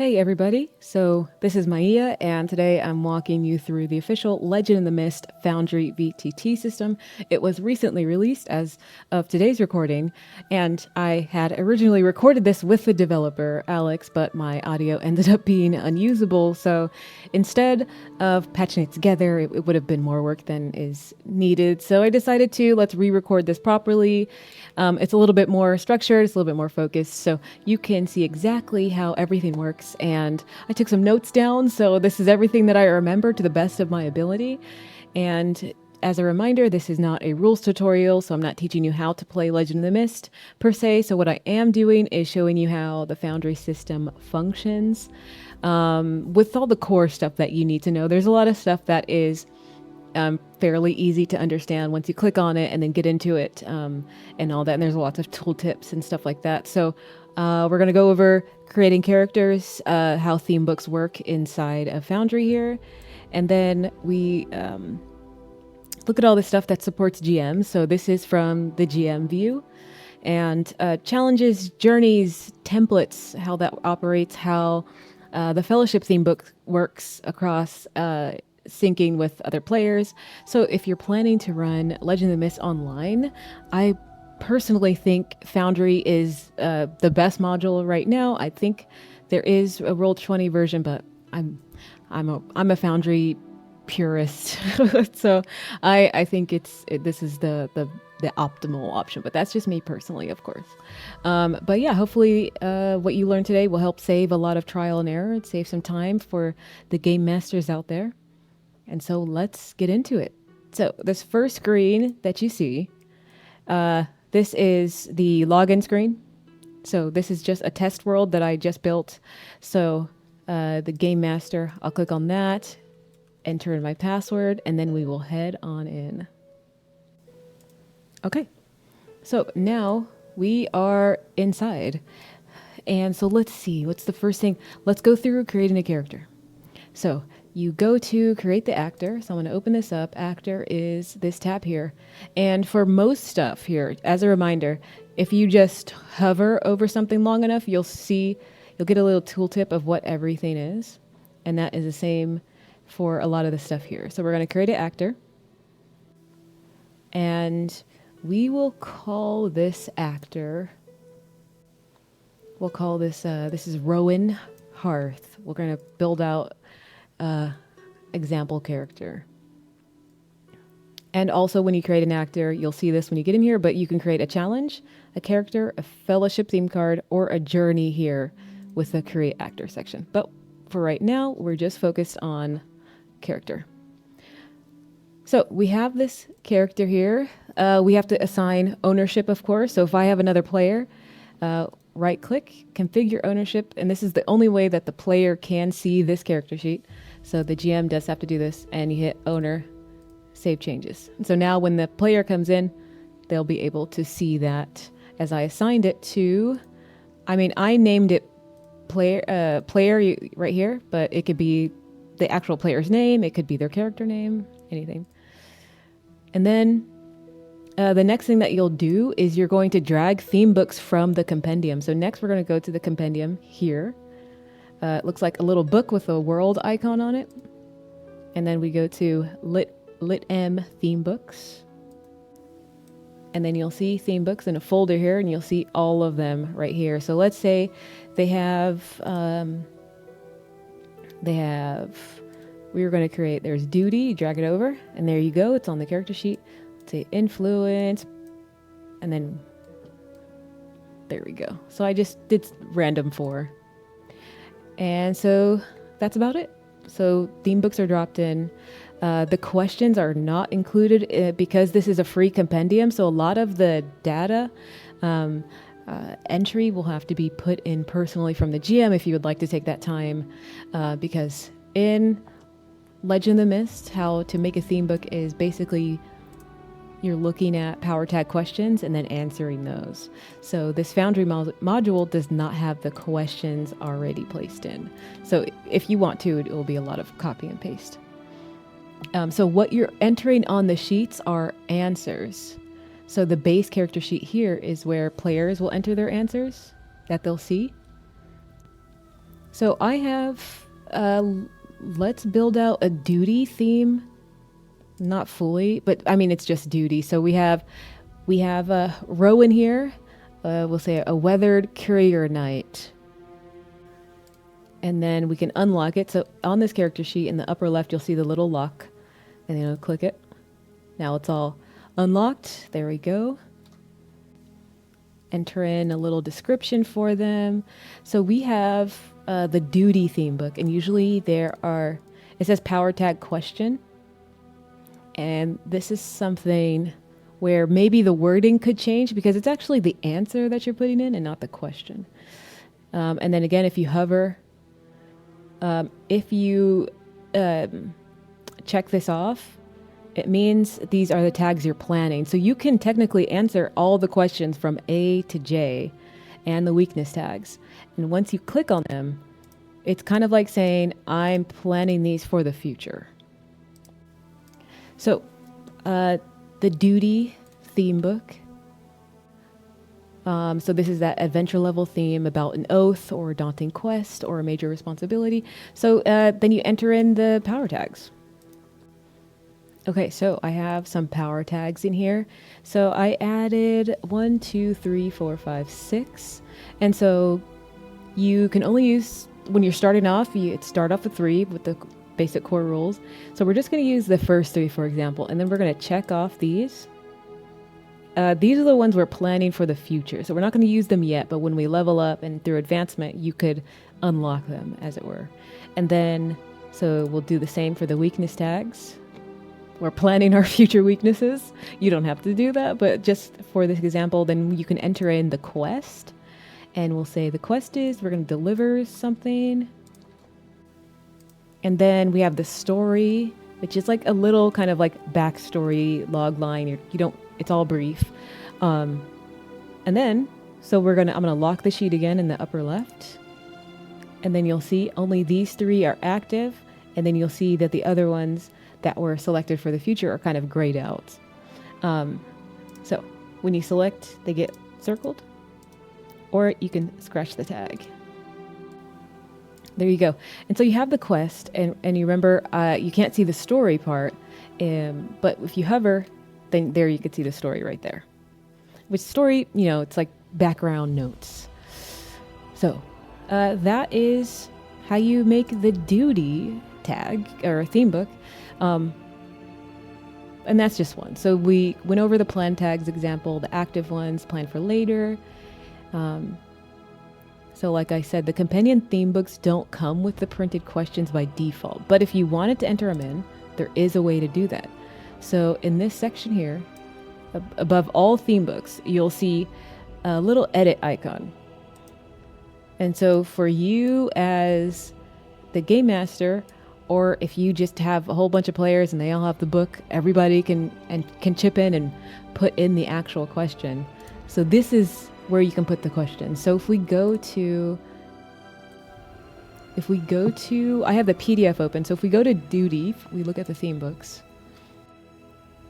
Hey everybody, so this is Maia, and today I'm walking you through the official Legend in the Mist Foundry VTT system. It was recently released as of today's recording, and I had originally recorded this with the developer, Alex, but my audio ended up being unusable, so instead of patching it together, it would have been more work than is needed, so I decided to let's re-record this properly. It's a little bit more structured, it's a little bit more focused, so you can see exactly how everything works. And I took some notes down, so this is everything that I remember to the best of my ability. And as a reminder, this is not a rules tutorial, so I'm not teaching you how to play Legend of the Mist per se. So what I am doing is showing you how the Foundry system functions with all the core stuff that you need to know. There's a lot of stuff that is fairly easy to understand once you click on it and then get into it and all that. And there's lots of tooltips and stuff like that. So we're going to go over creating characters, how theme books work inside of Foundry here. And then we look at all the stuff that supports GM. So this is from the GM view. And challenges, journeys, templates, how that operates, how the Fellowship theme book works across syncing with other players. So if you're planning to run Legend of the Mist online, I personally think Foundry is the best module right now. I think there is a Roll20 version, but I'm a Foundry purist, so I think this is the optimal option. But that's just me personally, of course. But yeah, hopefully what you learned today will help save a lot of trial and error and save some time for the game masters out there. And so let's get into it. So this first screen that you see, this is the login screen. So this is just a test world that I just built. So the Game Master, I'll click on that, enter in my password, and then we will head on in. Okay, so now we are inside. And so let's see, what's the first thing? Let's go through creating a character. So you go to create the actor. So I'm going to open this up. Actor is this tab here. And for most stuff here, as a reminder, if you just hover over something long enough, you'll get a little tooltip of what everything is. And that is the same for a lot of the stuff here. So we're going to create an actor. And we will call this actor, we'll call this, this is Rowan Hearth. We're going to build out example character. And also when you create an actor, you'll see this when you get in here, but you can create a challenge, a character, a Fellowship theme card, or a journey here with the create actor section. But for right now, we're just focused on character. So we have this character here. We have to assign ownership, of course. So if I have another player, right click, configure ownership, and this is the only way that the player can see this character sheet. So the GM does have to do this, and you hit owner, save changes. And so now when the player comes in, they'll be able to see that as I assigned it to, I named it player right here, but it could be the actual player's name, it could be their character name, anything. And then the next thing that you'll do is you're going to drag theme books from the compendium. So next we're going to go to the compendium here. It looks like a little book with a world icon on it. And then we go to Lit M theme books. And then you'll see theme books in a folder here, and you'll see all of them right here. So let's say they have, we were going to create, there's duty, drag it over, and there you go. It's on the character sheet. Say influence, and then there we go. So I just did random 4. And so that's about it. So theme books are dropped in. The questions are not included because this is a free compendium. So a lot of the data entry will have to be put in personally from the GM if you would like to take that time. Because in Legend of the Mist, how to make a theme book is basically you're looking at power tag questions and then answering those. So this Foundry module does not have the questions already placed in. So if you want to, it will be a lot of copy and paste. So what you're entering on the sheets are answers. So the base character sheet here is where players will enter their answers that they'll see. So I have, let's build out a duty theme. Not fully, but I mean, it's just duty. So we have a row in here. We'll say a weathered courier knight. And then we can unlock it. So on this character sheet in the upper left, you'll see the little lock. And then you'll click it. Now it's all unlocked. There we go. Enter in a little description for them. So we have the duty theme book. And usually it says power tag question. And this is something where maybe the wording could change because it's actually the answer that you're putting in and not the question. And then again, if you hover, if you check this off, it means these are the tags you're planning. So you can technically answer all the questions from A to J and the weakness tags. And once you click on them, it's kind of like saying, I'm planning these for the future. So the duty theme book. So this is that adventure level theme about an oath or a daunting quest or a major responsibility. So then you enter in the power tags. Okay, so I have some power tags in here. So I added 1, 2, 3, 4, 5, 6. And so you can only use, when you're starting off, you start off with 3 with the basic core rules. So we're just going to use the first 3, for example, and then we're going to check off these. These are the ones we're planning for the future. So we're not going to use them yet, but when we level up and through advancement, you could unlock them, as it were. And then, so we'll do the same for the weakness tags. We're planning our future weaknesses. You don't have to do that, but just for this example, then you can enter in the quest. And we'll say the quest is, we're going to deliver something. And then we have the story, which is like a little kind of like backstory log line. It's all brief. And then, so I'm gonna lock the sheet again in the upper left. And then you'll see only these 3 are active. And then you'll see that the other ones that were selected for the future are kind of grayed out. So when you select, they get circled, or you can scratch the tag. There you go. And so you have the quest, and you remember you can't see the story part, but if you hover, then there you can see the story right there. Which story, it's like background notes. So that is how you make the duty tag or theme book. And that's just one. So we went over the plan tags example, the active ones, plan for later. So like I said, the companion theme books don't come with the printed questions by default. But if you wanted to enter them in, there is a way to do that. So in this section here, above all theme books, you'll see a little edit icon. And so for you as the game master, or if you just have a whole bunch of players and they all have the book, everybody can chip in and put in the actual question. So this is where you can put the question. So if we go to, I have the PDF open. So if we go to duty, we look at the theme books.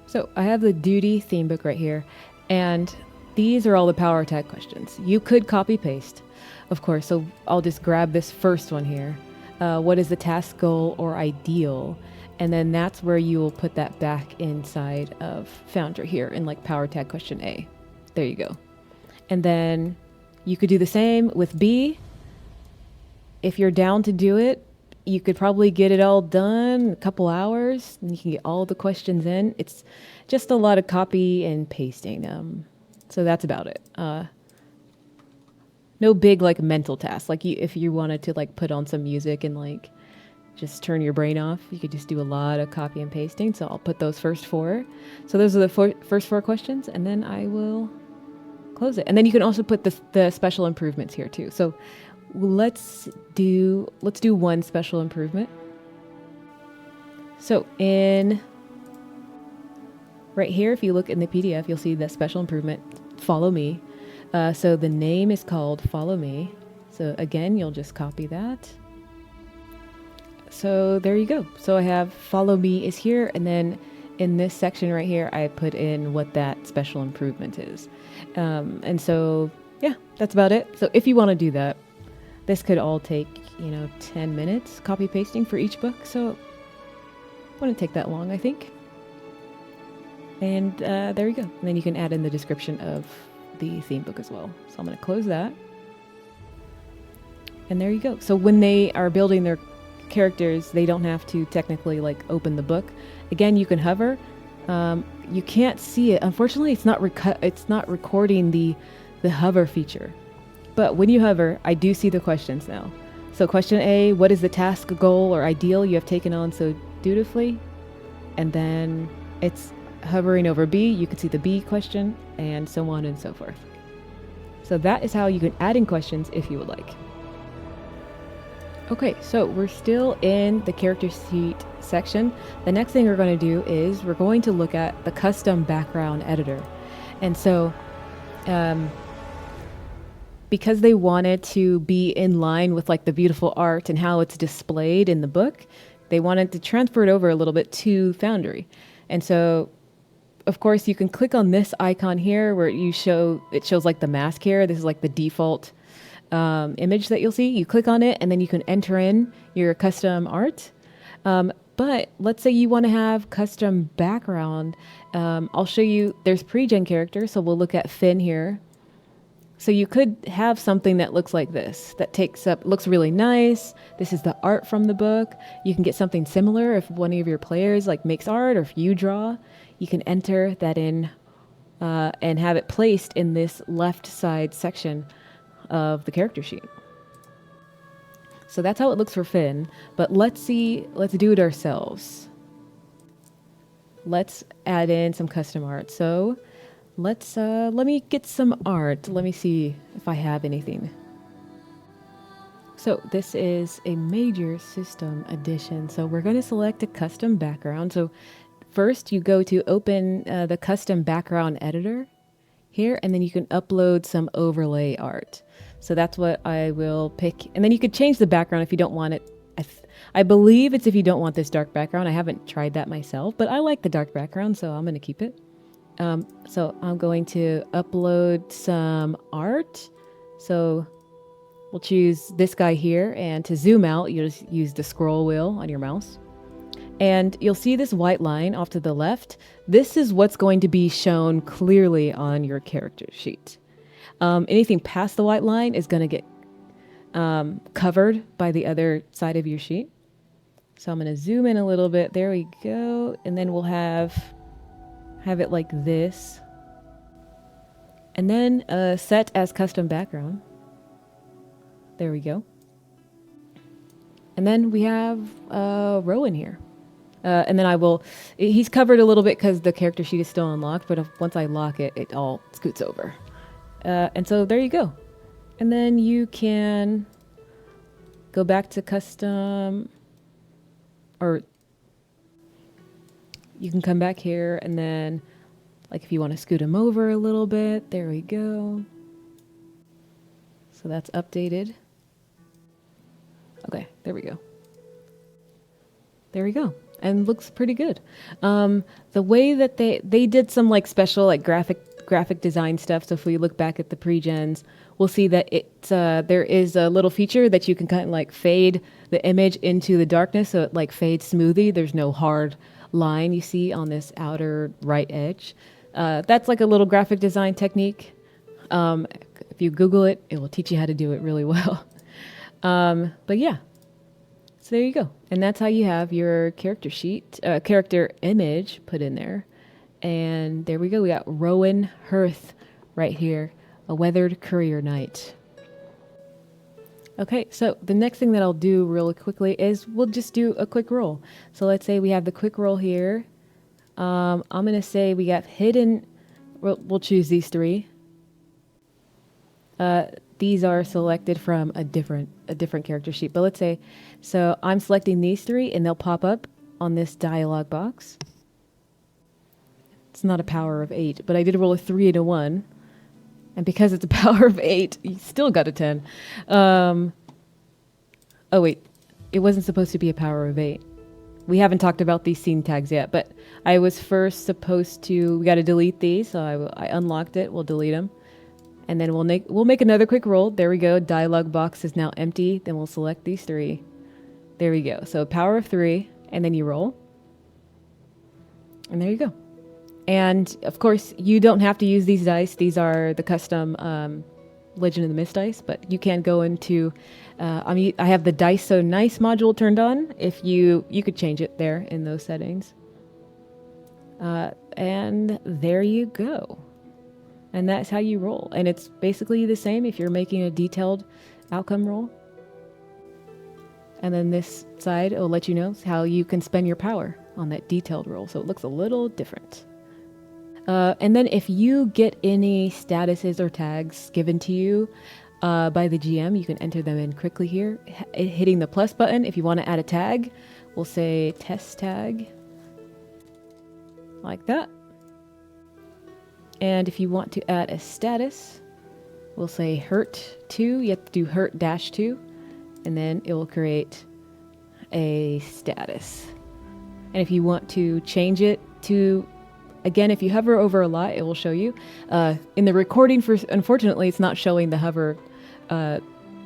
So I have the duty theme book right here. And these are all the power tag questions. You could copy paste, of course. So I'll just grab this first one here. What is the task, goal, or ideal? And then that's where you will put that back inside of Foundry here in like power tag question A. There you go. And then you could do the same with B. If you're down to do it, you could probably get it all done in a couple hours and you can get all the questions in. It's just a lot of copy and pasting. So that's about it. No big like mental tasks. Like if you wanted to like put on some music and like just turn your brain off, you could just do a lot of copy and pasting. So I'll put those first 4. So those are the first 4 questions, and then I will close it. And then you can also put the special improvements here too. So let's do one special improvement. So right here, if you look in the PDF, you'll see that special improvement, follow me. So the name is called Follow Me. So again, you'll just copy that. So there you go. So I have Follow Me is here, and then in this section right here, I put in what that special improvement is. And so, yeah, that's about it. So if you want to do that, this could all take, 10 minutes copy pasting for each book, so it wouldn't take that long, I think. And there you go. And then you can add in the description of the theme book as well. So I'm going to close that. And there you go. So when they are building their characters, they don't have to technically like open the book. Again, you can hover. You can't see it. Unfortunately, it's not recording the hover feature. But when you hover, I do see the questions now. So question A, what is the task, goal, or ideal you have taken on so dutifully? And then it's hovering over B. You can see the B question, and so on and so forth. So that is how you can add in questions if you would like. Okay, so we're still in the character sheet section. The next thing we're going to do is we're going to look at the custom background editor. And so because they wanted to be in line with like the beautiful art and how it's displayed in the book, they wanted to transfer it over a little bit to Foundry. And so of course you can click on this icon here where it shows like the mask here. This is like the default image that you'll see. You click on it and then you can enter in your custom art. But let's say you want to have custom background. I'll show you, there's pre-gen character. So we'll look at Finn here. So you could have something that looks like this, that looks really nice. This is the art from the book. You can get something similar if one of your players like makes art, or if you draw, you can enter that in and have it placed in this left side section of the character sheet. So that's how it looks for Finn, but let's do it ourselves. Let's add in some custom art. So let me get some art. Let me see if I have anything. So this is a major system edition. So we're going to select a custom background. So first you go to open the custom background editor here, and then you can upload some overlay art. So that's what I will pick. And then you could change the background if you don't want it. I believe it's if you don't want this dark background. I haven't tried that myself, but I like the dark background, so I'm going to keep it. So I'm going to upload some art. So we'll choose this guy here, and to zoom out, you just use the scroll wheel on your mouse. And you'll see this white line off to the left. This is what's going to be shown clearly on your character sheet. Anything past the white line is going to get covered by the other side of your sheet. So I'm going to zoom in a little bit. There we go. And then we'll have it like this. And then set as custom background. There we go. And then we have Rowan here. And then he's covered a little bit because the character sheet is still unlocked, but once I lock it, it all scoots over. And so there you go. And then you can go back to custom, or you can come back here, and then like if you want to scoot him over a little bit, there we go. So that's updated. Okay, there we go. There we go. And looks pretty good. The way that they did some like special like graphic design stuff. So if we look back at the pre-gens, we'll see that there is a little feature that you can kind of like fade the image into the darkness, so it like fades smoothly. There's no hard line you see on this outer right edge. That's like a little graphic design technique. If you Google it, it will teach you how to do it really well. But yeah, so there you go. And that's how you have your character sheet, character image put in there. And there we go. We got Rowan Hearth right here, a weathered courier knight. Okay, so the next thing that I'll do really quickly is we'll just do a quick roll. So let's say we have the quick roll here. I'm going to say we got hidden. We'll choose these three. These are selected from a different character sheet. But let's say, so I'm selecting these three, and they'll pop up on this dialog box. It's not a power of 8, but I did roll a 3 and a 1. And because it's a power of 8, you still got a 10. Oh wait, it wasn't supposed to be a power of 8. We haven't talked about these scene tags yet, but I was first supposed to, we got to delete these. So I unlocked it. We'll delete them. And then we'll make another quick roll. There we go. Dialog box is now empty. Then we'll select these 3. There we go. So power of 3, and then you roll. And there you go. And of course, you don't have to use these dice. These are the custom Legend of the Mist dice, but you can go into, I have the Dice So Nice module turned on. If you could change it there in those settings. And there you go. And that's how you roll. And it's basically the same if you're making a detailed outcome roll. And then this side, it'll let you know how you can spend your power on that detailed roll. So it looks a little different. And then if you get any statuses or tags given to you by the GM, you can enter them in quickly here. Hitting the plus button, if you want to add a tag, we'll say test tag. Like that. And if you want to add a status, we'll say hurt 2. You have to do hurt -2. And then it will create a status. And if you want to change it to, again, if you hover over a lot, it will show you. In the recording, unfortunately, it's not showing the hover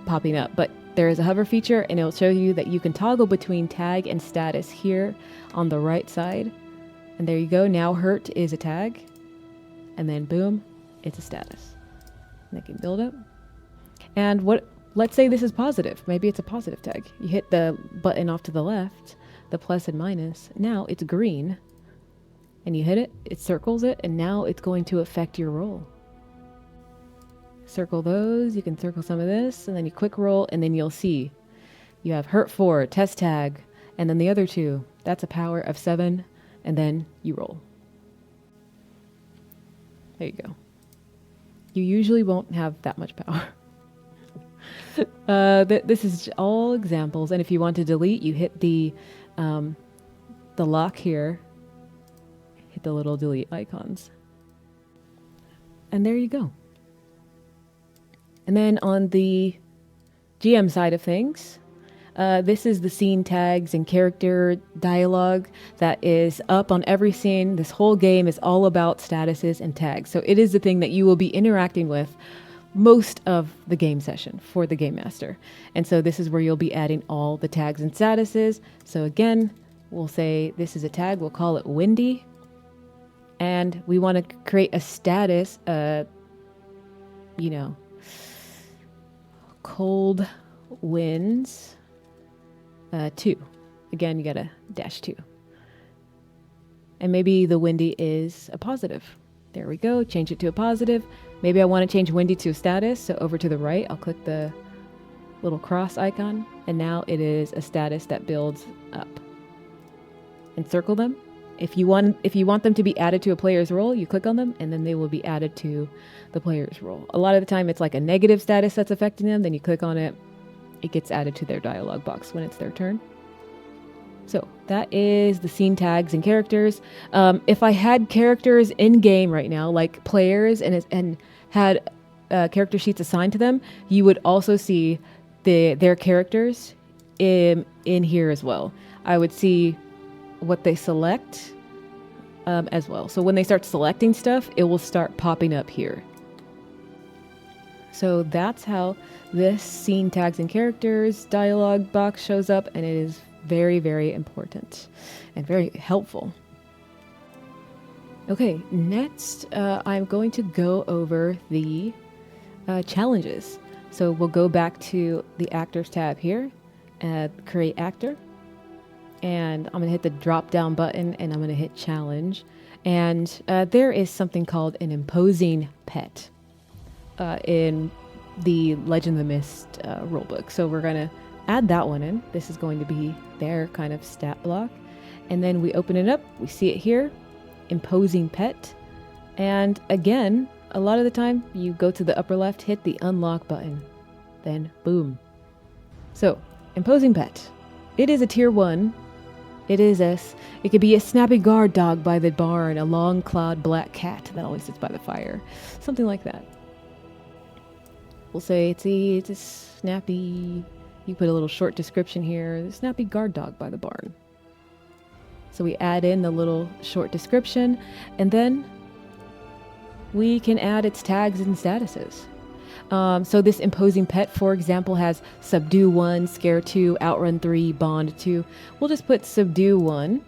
popping up, but there is a hover feature, and it will show you that you can toggle between tag and status here on the right side. And there you go. Now hurt is a tag. And then boom, it's a status. And they can build up. And let's say this is positive. Maybe it's a positive tag. You hit the button off to the left, the plus and minus. Now it's green. And you hit it, it circles it, and now it's going to affect your roll. Circle those, you can circle some of this, and then you quick roll, and then you'll see you have hurt 4, test tag, and then the other 2. That's a power of 7, and then you roll. There you go. You usually won't have that much power. This is all examples, and if you want to delete, you hit the lock here. Hit the little delete icons. And there you go. And then on the GM side of things, this is the scene tags and character dialogue that is up on every scene. This whole game is all about statuses and tags. So it is the thing that you will be interacting with most of the game session for the Gamemaster. And so this is where you'll be adding all the tags and statuses. So again, we'll say this is a tag. We'll call it windy. And we want to create a status, cold winds 2. Again, you got a -2. And maybe the windy is a positive. There we go. Change it to a positive. Maybe I want to change windy to a status. So over to the right, I'll click the little cross icon. And now it is a status that builds up. And circle them. If you want them to be added to a player's roll, you click on them, and then they will be added to the player's roll. A lot of the time, it's like a negative status that's affecting them. Then you click on it, it gets added to their dialog box when it's their turn. So that is the scene tags and characters. If I had characters in game right now, like players, and had character sheets assigned to them, you would also see their characters in here as well. I would see what they select as well. So when they start selecting stuff, it will start popping up here. So that's how this scene tags and characters dialog box shows up, and it is very, very important and very helpful. Okay, next I'm going to go over the challenges. So we'll go back to the actors tab here, create actor. And I'm going to hit the drop down button, and I'm going to hit challenge. And there is something called an imposing pet in the Legend of the Mist rulebook. So we're going to add that one in. This is going to be their kind of stat block. And then we open it up. We see it here, imposing pet. And again, a lot of the time you go to the upper left, hit the unlock button, then boom. So imposing pet. It is a tier 1. It could be a snappy guard dog by the barn, a long-clawed black cat that always sits by the fire. Something like that. We'll say it's a snappy, you put a little short description here, the snappy guard dog by the barn. So we add in the little short description, and then we can add its tags and statuses. So this imposing pet, for example, has subdue 1, scare 2, outrun 3, bond 2. We'll just put subdue 1,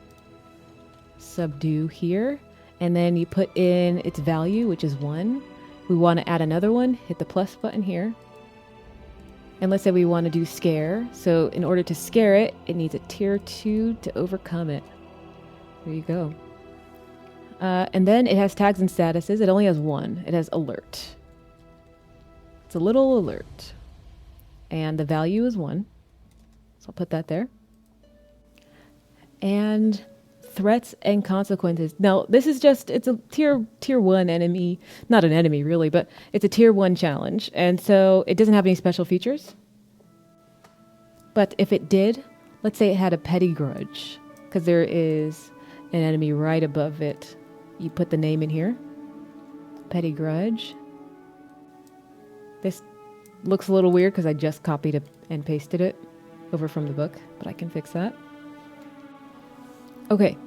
subdue here, and then you put in its value, which is 1. We want to add another one, hit the plus button here. And let's say we want to do scare. So in order to scare it, it needs a tier 2 to overcome it. There you go. And then it has tags and statuses. It only has one. It has alert. It's a little alert. And the value is 1. So I'll put that there. And threats and consequences. Now, this is just, it's a tier 1 enemy. Not an enemy, really, but it's a tier 1 challenge. And so it doesn't have any special features. But if it did, let's say it had a petty grudge, because there is an enemy right above it. You put the name in here. Petty grudge. This looks a little weird because I just copied it and pasted it over from the book, but I can fix that. Okay.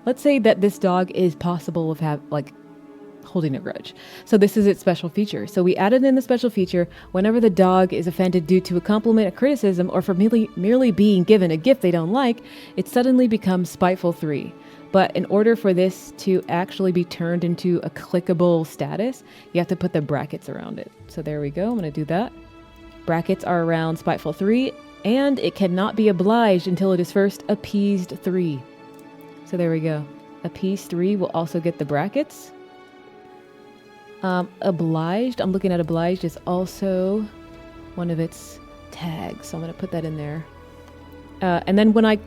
Let's say that this dog is possible of holding a grudge. So this is its special feature. So we added in the special feature whenever the dog is offended due to a compliment, a criticism, or for merely being given a gift they don't like, it suddenly becomes spiteful 3. But in order for this to actually be turned into a clickable status, you have to put the brackets around it. So there we go. I'm going to do that. Brackets are around spiteful 3, and it cannot be obliged until it is first appeased 3. So there we go. Appeased 3 will also get the brackets. Obliged, I'm looking at obliged, is also one of its tags. So I'm going to put that in there. And then when I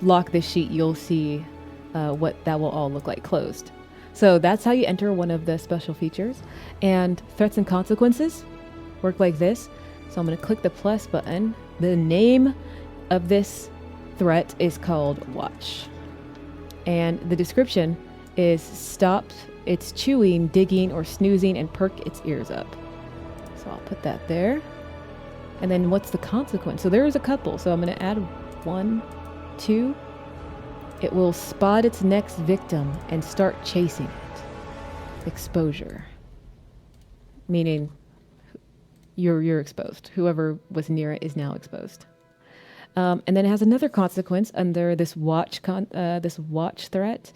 lock this sheet, you'll see what that will all look like closed. So that's how you enter one of the special features. And threats and consequences work like this. So I'm going to click the plus button. The name of this threat is called watch. And the description is stop its chewing, digging, or snoozing and perk its ears up. So I'll put that there. And then what's the consequence? So there is a couple. So I'm going to add 1, 2. It will spot its next victim and start chasing it. Exposure. Meaning you're exposed. Whoever was near it is now exposed. And then it has another consequence under this watch threat,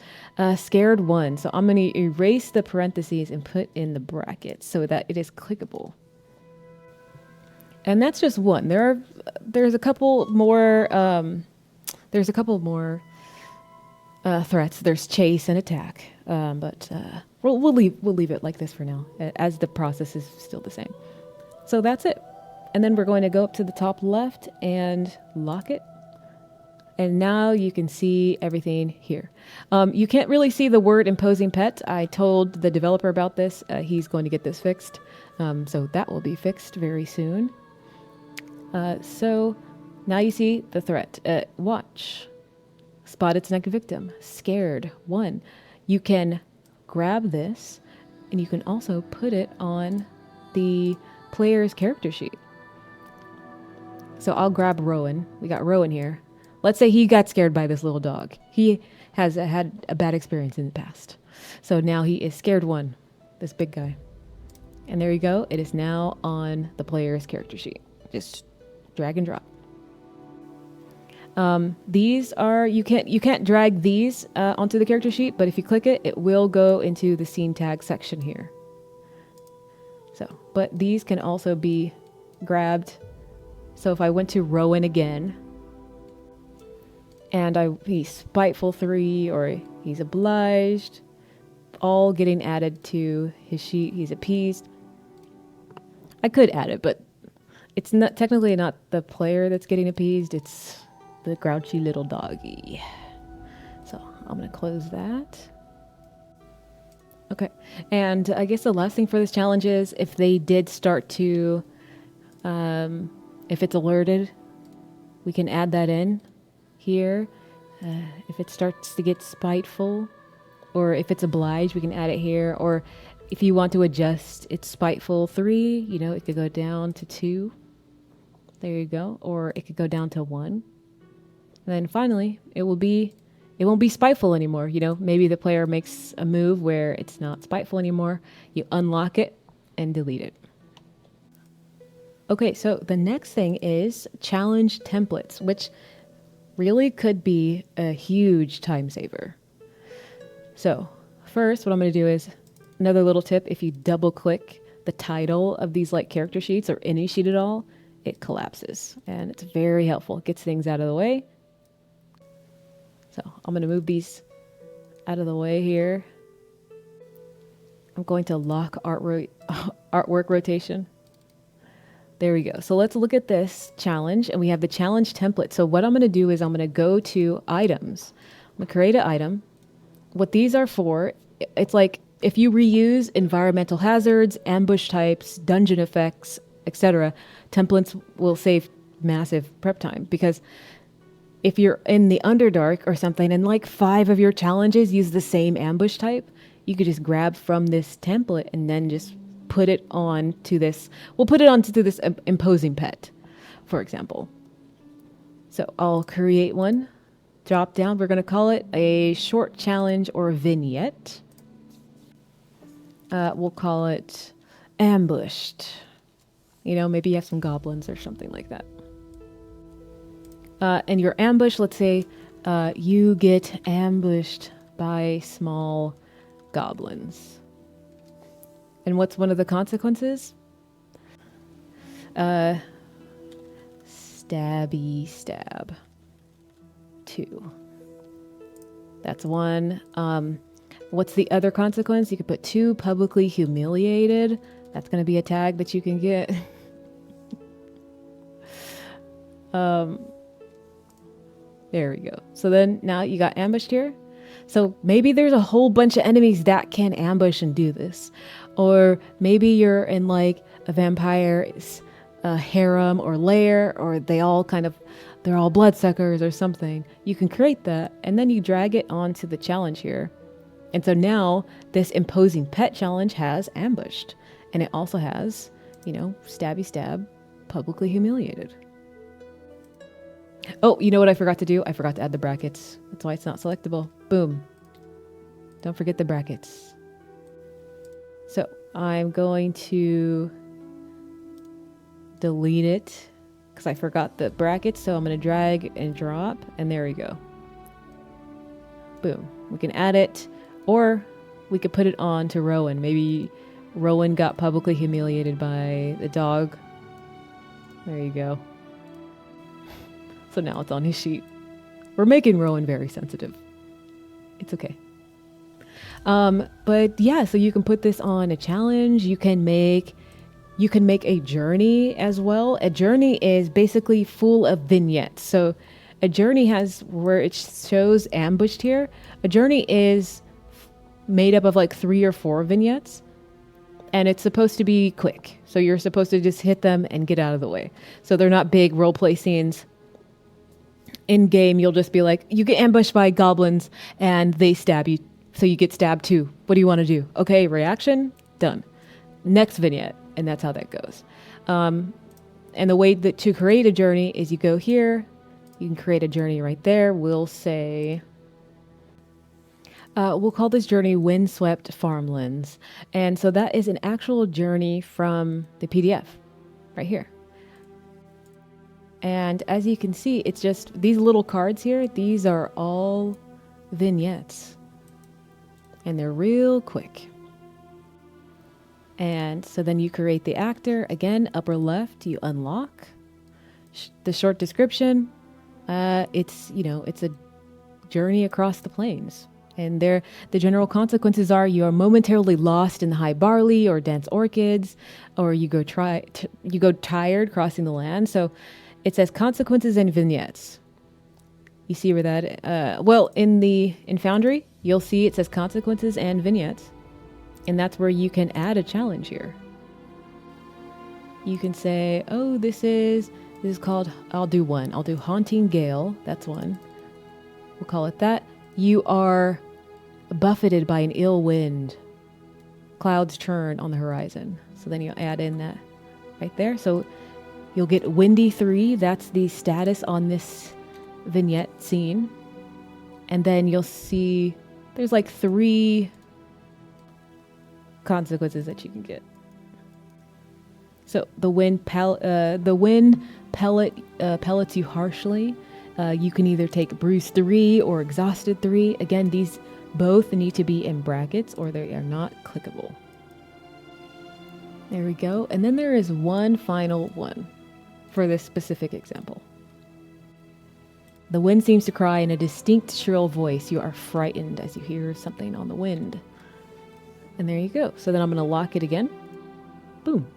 scared 1. So I'm going to erase the parentheses and put in the brackets so that it is clickable. And that's just one. There's a couple more. There's a couple more threats. There's chase and attack, but we'll leave it like this for now, as the process is still the same. So that's it. And then we're going to go up to the top left and lock it. And now you can see everything here. You can't really see the word imposing pet. I told the developer about this. He's going to get this fixed. So that will be fixed very soon. So now you see the threat. Watch. Spot its next victim. Scared 1. You can grab this and you can also put it on the player's character sheet. So I'll grab Rowan. We got Rowan here. Let's say he got scared by this little dog. He has had a bad experience in the past. So now he is scared 1, this big guy. And there you go. It is now on the player's character sheet. Just drag and drop. These are, you can't drag these onto the character sheet, but if you click it, it will go into the scene tag section here. So, but these can also be grabbed. So if I went to Rowan again, and he's spiteful 3, or he's obliged, all getting added to his sheet. He's appeased. I could add it, but it's not technically not the player that's getting appeased. It's the grouchy little doggy. So I'm going to close that. Okay. And I guess the last thing for this challenge is if they did start to, if it's alerted, we can add that in here. If it starts to get spiteful, or if it's obliged, we can add it here. Or if you want to adjust it's spiteful 3, you know, it could go down to 2. There you go. Or it could go down to 1. And then finally, it will it won't be spiteful anymore. You know, maybe the player makes a move where it's not spiteful anymore. You unlock it and delete it. Okay, so the next thing is challenge templates, which really could be a huge time saver. So first, what I'm going to do is another little tip. If you double click the title of these like character sheets or any sheet at all, it collapses, and it's very helpful. It gets things out of the way. So I'm going to move these out of the way here. I'm going to lock artwork rotation. There we go. So let's look at this challenge, and we have the challenge template. So what I'm going to do is I'm going to go to items. I'm going to create an item. What these are for, it's like if you reuse environmental hazards, ambush types, dungeon effects, etc., templates will save massive prep time, because if you're in the Underdark or something and like 5 of your challenges use the same ambush type, you could just grab from this template and then just put it on to this. We'll put it onto this imposing pet, for example. So I'll create one, drop down. We're going to call it a short challenge or a vignette. We'll call it ambushed. You know, maybe you have some goblins or something like that. And your ambush, let's say you get ambushed by small goblins. And what's one of the consequences? Stabby stab. 2. That's 1. What's the other consequence? You could put 2, publicly humiliated. That's going to be a tag that you can get. There we go. So then now you got ambushed here. So maybe there's a whole bunch of enemies that can ambush and do this. Or maybe you're in like a vampire's harem or lair, or they're all bloodsuckers or something. You can create that, and then you drag it onto the challenge here. And so now this imposing pet challenge has ambushed, and it also has, you know, stabby stab, publicly humiliated. Oh, you know what I forgot to do? I forgot to add the brackets. That's why it's not selectable. Boom. Don't forget the brackets. So I'm going to delete it because I forgot the brackets. So I'm going to drag and drop, and there we go. Boom. We can add it, or we could put it on to Rowan. Maybe Rowan got publicly humiliated by the dog. There you go. So now it's on his sheet. We're making Rowan very sensitive. It's okay. But yeah, so you can put this on a challenge. You can make a journey as well. A journey is basically full of vignettes. So a journey has where it shows ambushed here. A journey is made up of like 3 or 4 vignettes, and it's supposed to be quick. So you're supposed to just hit them and get out of the way. So they're not big role play scenes. In game, you'll just be like, you get ambushed by goblins and they stab you. So you get stabbed too. What do you want to do? Okay, reaction, done. Next vignette, and that's how that goes. And the way that to create a journey is you go here, you can create a journey right there. We'll say, we'll call this journey Windswept Farmlands. And so that is an actual journey from the PDF right here. And as you can see, it's just these little cards here. These are all vignettes. And they're real quick. And so then you create the actor. Again, upper left, you unlock. The short description, it's a journey across the plains. And the general consequences are you are momentarily lost in the high barley or dense orchids, or you go tired crossing the land. So it says consequences and vignettes. You see where that, in Foundry, you'll see it says consequences and vignettes. And that's where you can add a challenge here. You can say, oh, this is called, I'll do Haunting Gale. That's one. We'll call it that. You are buffeted by an ill wind. Clouds churn on the horizon. So then you'll add in that right there. So you'll get Windy 3. That's the status on this vignette scene. And then you'll see there's like 3 consequences that you can get. So the wind pellets you harshly. You can either take bruised 3 or exhausted 3. Again, these both need to be in brackets or they are not clickable. There we go. And then there is one final one for this specific example. The wind seems to cry in a distinct shrill voice. You are frightened as you hear something on the wind. And there you go. So then I'm going to lock it again. Boom.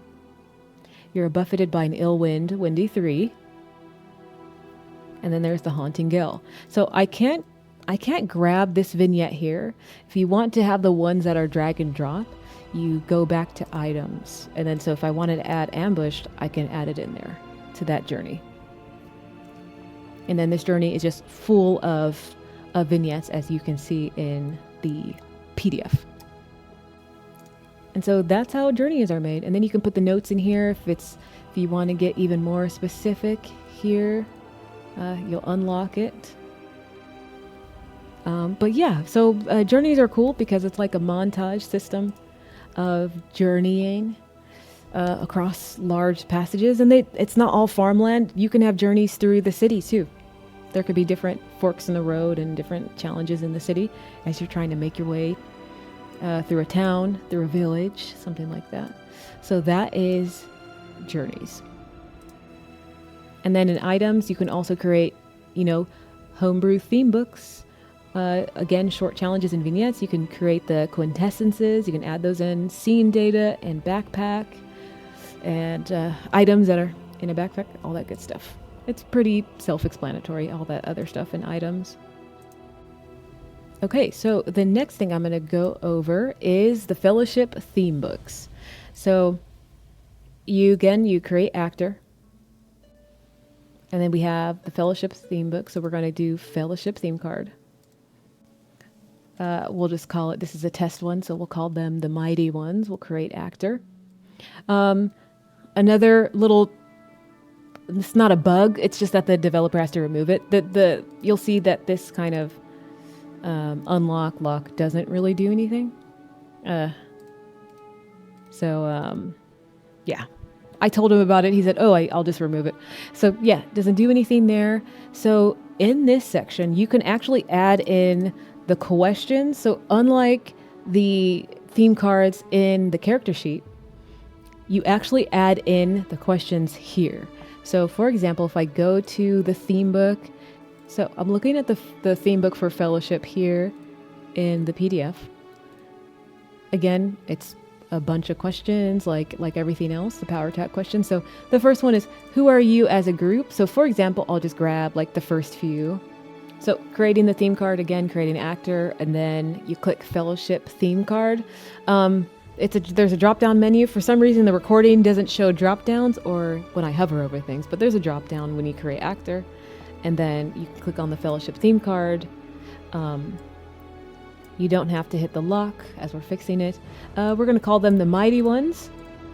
You're buffeted by an ill wind, windy 3. And then there's the haunting gale. So I can't grab this vignette here. If you want to have the ones that are drag and drop, you go back to items. And then so if I wanted to add ambushed, I can add it in there to that journey. And then this journey is just full of vignettes, as you can see in the PDF. And so that's how journeys are made. And then you can put the notes in here if you want to get even more specific here. You'll unlock it. But yeah, so journeys are cool because it's like a montage system of journeying across large passages. And it's not all farmland. You can have journeys through the city too. There could be different forks in the road and different challenges in the city as you're trying to make your way through a town, through a village, something like that. So that is journeys. And then in items, you can also create, homebrew theme books. Again, short challenges and vignettes. You can create the quintessences. You can add those in, scene data and backpack, and items that are in a backpack, all that good stuff. It's pretty self-explanatory, all that other stuff in items. Okay, so the next thing I'm going to go over is the Fellowship theme books. So you create actor. And then we have the Fellowship theme book. So we're going to do Fellowship theme card. We'll just call it, this is a test one, so we'll call them the mighty ones. We'll create actor. Another little, it's not a bug, it's just that the developer has to remove it. You'll see that this kind of lock doesn't really do anything. Yeah. I told him about it. He said, I'll just remove it. So yeah, doesn't do anything there. So in this section, you can actually add in the questions. So unlike the theme cards in the character sheet, you actually add in the questions here. So for example, if I go to the theme book, so I'm looking at the theme book for Fellowship here in the PDF. Again, it's a bunch of questions like everything else, the power tap questions. So the first one is, who are you as a group? So for example, I'll just grab like the first few. So creating the theme card, again, creating actor, and then you click Fellowship theme card. There's a drop down menu. For some reason, the recording doesn't show drop downs or when I hover over things, but there's a drop down when you create actor. And then you can click on the Fellowship theme card. You don't have to hit the lock as we're fixing it. We're going to call them the mighty ones.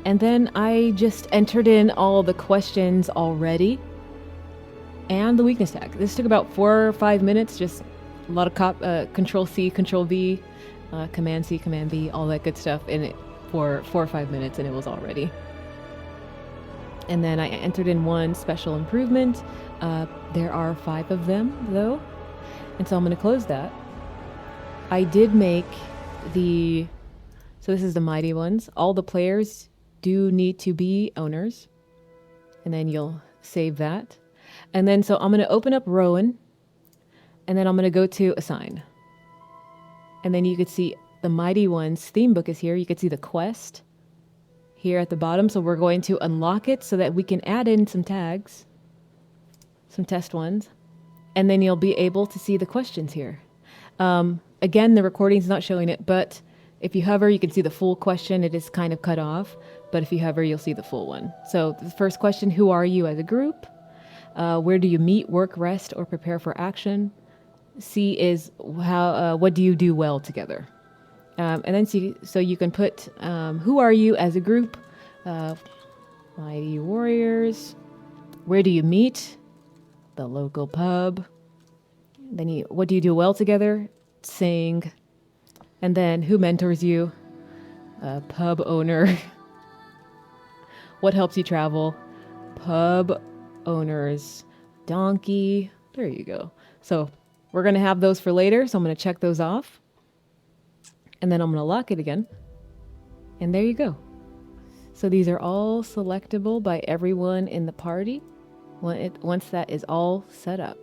And then I just entered in all the questions already and the weakness tag. This took about 4 or 5 minutes, just a lot of Control C, Control V, Command C, Command V, all that good stuff in it for 4 or 5 minutes, and it was all ready. And then I entered in one special improvement. There are 5 of them though. And so I'm going to close that. I did make so this is the mighty ones. All the players do need to be owners. And then you'll save that. And then so I'm going to open up Rowan. And then I'm going to go to assign. And then you could see the mighty ones theme book is here. You could see the quest here at the bottom. So we're going to unlock it so that we can add in some tags, some test ones. And then you'll be able to see the questions here. Again, the recording's not showing it, but if you hover, you can see the full question. It is kind of cut off, but if you hover, you'll see the full one. So the first question, who are you as a group? Where do you meet, work, rest, or prepare for action? C is what do you do well together? And then so you can put, who are you as a group? Mighty warriors. Where do you meet? The local pub. Then what do you do well together? Sing. And then who mentors you? Pub owner. What helps you travel? Pub owners. Donkey. There you go. So we're going to have those for later. So I'm going to check those off. And then I'm going to lock it again. And there you go. So these are all selectable by everyone in the party once that is all set up.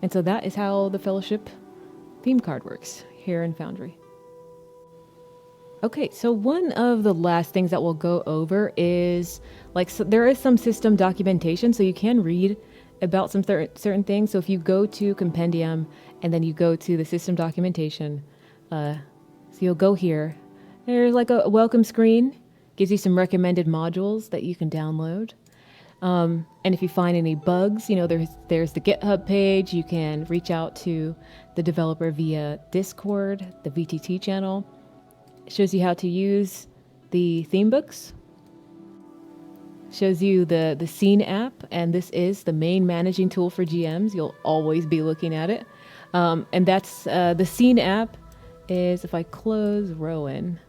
And so that is how the Fellowship theme card works here in Foundry. Okay, so one of the last things that we'll go over is there is some system documentation, so you can read about some certain things. So if you go to Compendium and then you go to the system documentation, so you'll go here. There's like a welcome screen, gives you some recommended modules that you can download. And if you find any bugs, there's the GitHub page. You can reach out to the developer via Discord, the VTT channel. It shows you how to use the Themebooks. Shows you the Scene app, and this is the main managing tool for GMs. You'll always be looking at it. And that's the Scene app is, if I close Rowan,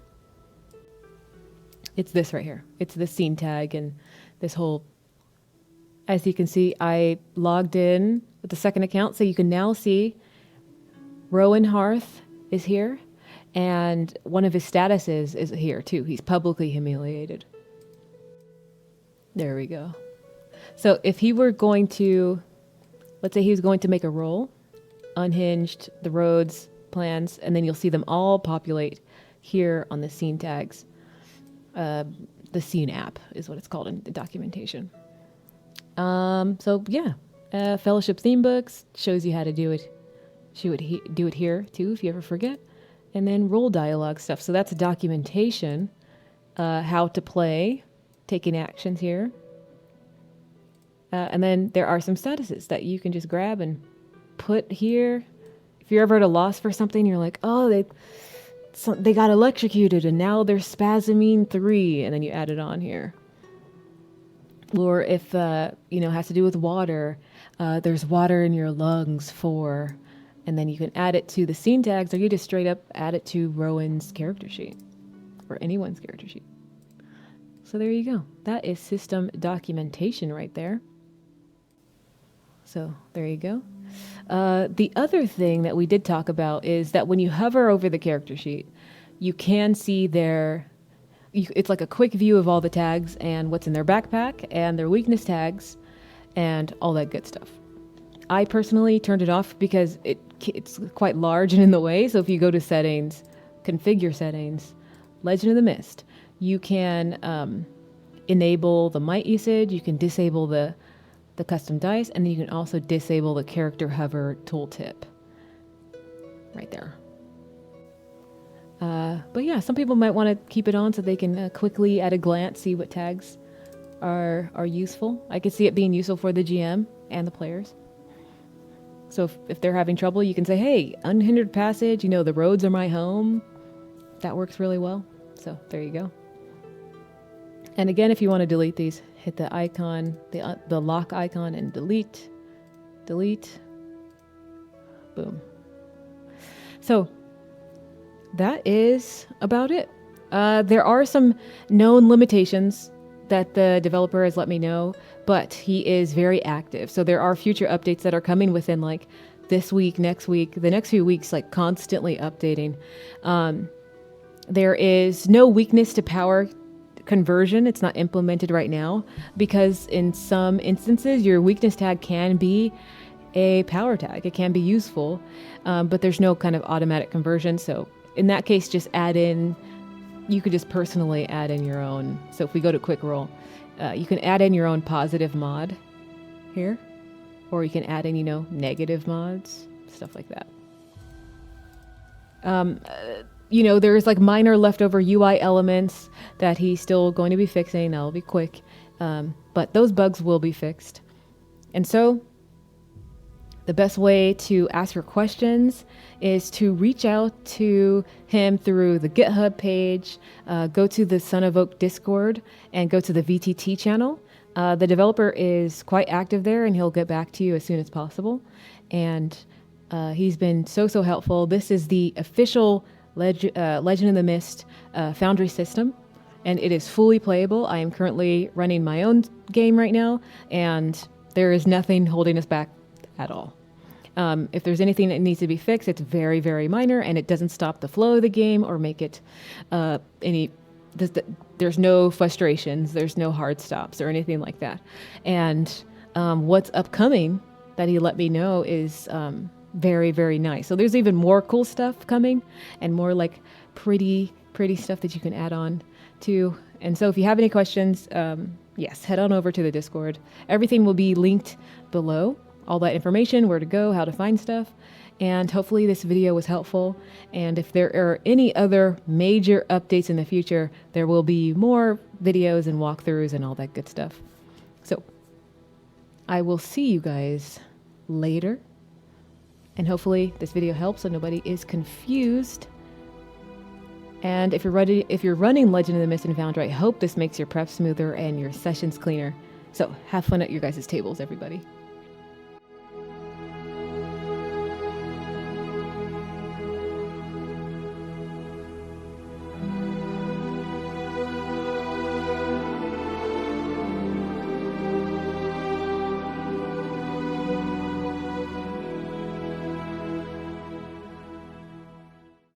it's this right here. It's the scene tag and this whole, as you can see, I logged in with the second account, so you can now see Rowan Hearth is here, and one of his statuses is here too. He's publicly humiliated. There we go. So if he were going to, let's say he was going to make a roll, unhinged, the roads, plans, and then you'll see them all populate here on the scene tags. The Scene app is what it's called in the documentation. So yeah, Fellowship Themebooks shows you how to do it. She would do it here too if you ever forget. And then role dialogue stuff. So that's a documentation, how to play, taking actions here. And then there are some statuses that you can just grab and put here. If you're ever at a loss for something, you're like, oh, they got electrocuted and now they're spasming 3, and then you add it on here. Or if, has to do with water, there's water in your lungs 4, and then you can add it to the scene tags, or you just straight up add it to Rowan's character sheet or anyone's character sheet. So there you go. That is system documentation right there. So there you go. The other thing that we did talk about is that when you hover over the character sheet, you can see it's like a quick view of all the tags and what's in their backpack and their weakness tags and all that good stuff. I personally turned it off because it's quite large and in the way. So if you go to settings, configure settings, Legend of the Mist, you can enable the might usage, you can disable the custom dice, and then you can also disable the character hover tooltip right there. But yeah, some people might want to keep it on so they can quickly at a glance see what tags are useful. I could see it being useful for the GM and the players. So if they're having trouble, you can say, hey, unhindered passage, the roads are my home. That works really well. So there you go. And again, if you want to delete these, hit the icon, the lock icon, and delete. Boom. So that is about it. There are some known limitations that the developer has let me know, but he is very active. So there are future updates that are coming within this week, next week, the next few weeks, constantly updating. There is no weakness to power conversion. It's not implemented right now because in some instances your weakness tag can be a power tag. It can be useful, but there's no kind of automatic conversion. So in that case, just you could just personally add in your own. So if we go to quick roll, you can add in your own positive mod here, or you can add in, negative mods, stuff like that. There's minor leftover UI elements that he's still going to be fixing. That'll be quick. But those bugs will be fixed. And so the best way to ask your questions is to reach out to him through the GitHub page, go to the Son of Oak Discord, and go to the VTT channel. The developer is quite active there, and he'll get back to you as soon as possible. and he's been so helpful. This is the official Legend of the Mist Foundry system, and it is fully playable. I am currently running my own game right now, and there is nothing holding us back at all. If there's anything that needs to be fixed, it's very minor, and it doesn't stop the flow of the game or make it there's no frustrations, there's no hard stops or anything like that. And what's upcoming that he let me know is very nice. So there's even more cool stuff coming, and more like pretty stuff that you can add on to. And so if you have any questions, yes, head on over to the Discord. Everything will be linked below. All that information, where to go, how to find stuff. And hopefully this video was helpful. And if there are any other major updates in the future, there will be more videos and walkthroughs and all that good stuff. So I will see you guys later. And hopefully this video helps so nobody is confused. And if you're running Legend of the Mist in Foundry, I hope this makes your prep smoother and your sessions cleaner. So have fun at your guys' tables, everybody.